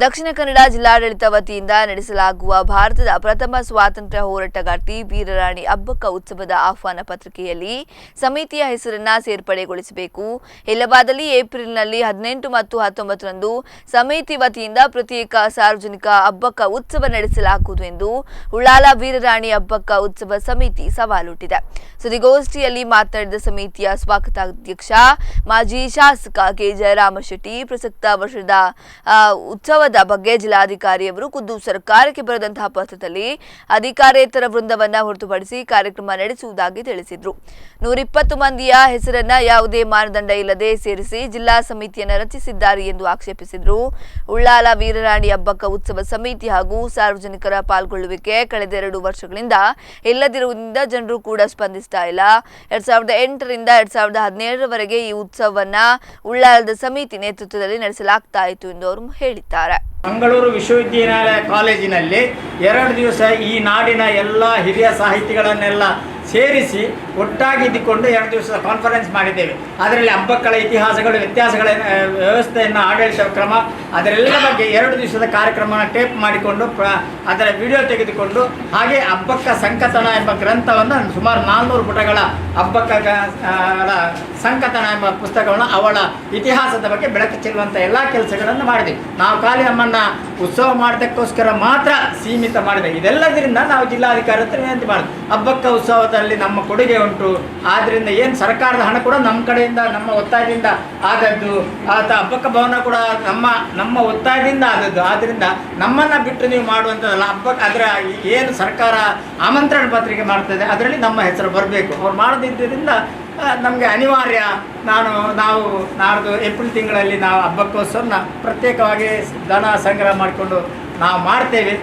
ದಕ್ಷಿಣ ಕನ್ನಡ ಜಿಲ್ಲಾಡಳಿತ ವತಿಯಿಂದ ನಡೆಸಲಾಗುವ ಭಾರತದ ಪ್ರಥಮ ಸ್ವಾತಂತ್ರ್ಯ ಹೋರಾಟಗಾರ್ತಿ ವೀರರಾಣಿ ಅಬ್ಬಕ್ಕ ಉತ್ಸವದ ಆಹ್ವಾನ ಪತ್ರಿಕೆಯಲ್ಲಿ ಸಮಿತಿಯ ಹೆಸರನ್ನ ಸೇರ್ಪಡೆಗೊಳಿಸಬೇಕು. ಇಲ್ಲವಾದಲ್ಲಿ ಏಪ್ರಿಲ್ನಲ್ಲಿ 18 ಮತ್ತು 19ರಂದು ಸಮಿತಿ ವತಿಯಿಂದ ಪ್ರತ್ಯೇಕ ಸಾರ್ವಜನಿಕ ಅಬ್ಬಕ್ಕ ಉತ್ಸವ ನಡೆಸಲಾಗುವುದು ಎಂದು ಉಳ್ಳಾಲ ವೀರರಾಣಿ ಅಬ್ಬಕ್ಕ ಉತ್ಸವ ಸಮಿತಿ ಸವಾಲೊಡ್ಡಿದೆ. ಸುದ್ದಿಗೋಷ್ಠಿಯಲ್ಲಿ ಮಾತನಾಡಿದ ಸಮಿತಿಯ ಸ್ವಾಗತಾಧ್ಯಕ್ಷ ಮಾಜಿ ಶಾಸಕ ಕೆ ಜಯರಾಮ ಶೆಟ್ಟಿ, ಪ್ರಸಕ್ತ ವರ್ಷದ ಉತ್ಸವದ ಬಗ್ಗೆ ಜಿಲ್ಲಾಧಿಕಾರಿಯವರು ಖುದ್ದು ಸರ್ಕಾರಕ್ಕೆ ಬರೆದಂತಹ ಪತ್ರದಲ್ಲಿ ಅಧಿಕಾರೇತರ ವೃಂದವನ್ನ ಹೊರತುಪಡಿಸಿ ಕಾರ್ಯಕ್ರಮ ನಡೆಸುವುದಾಗಿ ತಿಳಿಸಿದರು. 120 ಮಂದಿಯ ಹೆಸರನ್ನ ಯಾವುದೇ ಮಾನದಂಡ ಇಲ್ಲದೆ ಸೇರಿಸಿ ಜಿಲ್ಲಾ ಸಮಿತಿಯನ್ನು ರಚಿಸಿದ್ದಾರೆ ಎಂದು ಆಕ್ಷೇಪಿಸಿದರು. ಉಳ್ಳಾಲ ವೀರರಾಣಿ ಅಬ್ಬಕ್ಕ ಉತ್ಸವ ಸಮಿತಿ ಹಾಗೂ ಸಾರ್ವಜನಿಕರ ಪಾಲ್ಗೊಳ್ಳುವಿಕೆ ಕಳೆದ 2 ವರ್ಷಗಳಿಂದ ಇಲ್ಲದಿರುವುದರಿಂದ ಜನರು ಕೂಡ ಸ್ಪಂದಿಸ್ತಾ ಇಲ್ಲ. 2008 ರಿಂದ 2017ರವರೆಗೆ ಈ ಉತ್ಸವವನ್ನ ಉಳ್ಳಾಲದ ಸಮಿತಿ ನೇತೃತ್ವದಲ್ಲಿ ನಡೆಸಲಾಗ್ತಾ ಇತ್ತು ಎಂದು ಅವರು ಹೇಳಿದ್ದಾರೆ. ಮಂಗಳೂರು ವಿಶ್ವವಿದ್ಯಾನಿಲಯ ಕಾಲೇಜಿನಲ್ಲಿ 2 ದಿವಸ ಈ ನಾಡಿನ ಎಲ್ಲ ಹಿರಿಯ ಸಾಹಿತಿಗಳನ್ನೆಲ್ಲ ಸೇರಿಸಿ ಒಟ್ಟಾಗಿದ್ದುಕೊಂಡು 2 ದಿವಸದ ಕಾನ್ಫರೆನ್ಸ್ ಮಾಡಿದ್ದೇವೆ. ಅದರಲ್ಲಿ ಹಬ್ಬಗಳ ಇತಿಹಾಸಗಳು, ವ್ಯತ್ಯಾಸಗಳ ವ್ಯವಸ್ಥೆಯನ್ನು, ಆಡಳಿತ ಕ್ರಮ, ಅದರೆಲ್ಲ ಬಗ್ಗೆ 2 ದಿವಸದ ಕಾರ್ಯಕ್ರಮವನ್ನು ಟೇಪ್ ಮಾಡಿಕೊಂಡು ಅದರ ವಿಡಿಯೋ ತೆಗೆದುಕೊಂಡು, ಹಾಗೆ ಅಬ್ಬಕ್ಕ ಸಂಕತನ ಎಂಬ ಗ್ರಂಥವನ್ನು ಸುಮಾರು 400 ಪುಟಗಳ ಅಬ್ಬಕ್ಕ ಸಂಕತನ ಎಂಬ ಪುಸ್ತಕವನ್ನು, ಅವಳ ಇತಿಹಾಸದ ಬಗ್ಗೆ ಬೆಳಕು ಚೆಲ್ಲುವಂಥ ಎಲ್ಲ ಕೆಲಸಗಳನ್ನು ಮಾಡಿದೆ. ನಾವು ಖಾಲಿ ನಮ್ಮನ್ನು ಉತ್ಸವ ಮಾಡೋದಕ್ಕೋಸ್ಕರ ಮಾತ್ರ ಸೀಮಿತ ಮಾಡಿದೆ. ಇದೆಲ್ಲದರಿಂದ ನಾವು ಜಿಲ್ಲಾಧಿಕಾರಿ ಹತ್ರ ವಿನಂತಿ ಮಾಡಿದೆ. ಅಬ್ಬಕ್ಕ ಉತ್ಸವದಲ್ಲಿ ನಮ್ಮ ಕೊಡುಗೆ ಉಂಟು, ಆದ್ದರಿಂದ ಏನು ಸರ್ಕಾರದ ಹಣ ಕೂಡ ನಮ್ಮ ಕಡೆಯಿಂದ, ನಮ್ಮ ಒತ್ತಾಯದಿಂದ ಆದದ್ದು, ಅಬ್ಬಕ್ಕ ಭವನ ಕೂಡ ನಮ್ಮ ಒತ್ತಾಯದಿಂದ ಆದದ್ದು. ಆದ್ದರಿಂದ ನಮ್ಮನ್ನು ಬಿಟ್ಟು ನೀವು ಮಾಡುವಂಥದ್ದಲ್ಲ. ಹಬ್ಬಕ್ಕೆ ಅದರ ಏನು ಸರ್ಕಾರ ಆಮಂತ್ರಣ ಪತ್ರಿಕೆ ಮಾಡ್ತದೆ ಅದರಲ್ಲಿ ನಮ್ಮ ಹೆಸರು ಬರಬೇಕು. ಅವ್ರು ಮಾಡದಿದ್ದರಿಂದ ನಮಗೆ ಅನಿವಾರ್ಯ. ನಾವು ನಾಡ್ದು ಏಪ್ರಿಲ್ ತಿಂಗಳಲ್ಲಿ ನಾವು ಹಬ್ಬಕ್ಕೋಸ್ಕರ ಪ್ರತ್ಯೇಕವಾಗಿ ಧನ ಸಂಗ್ರಹ ಮಾಡಿಕೊಂಡು ನಾವು ಮಾಡ್ತೇವೆ.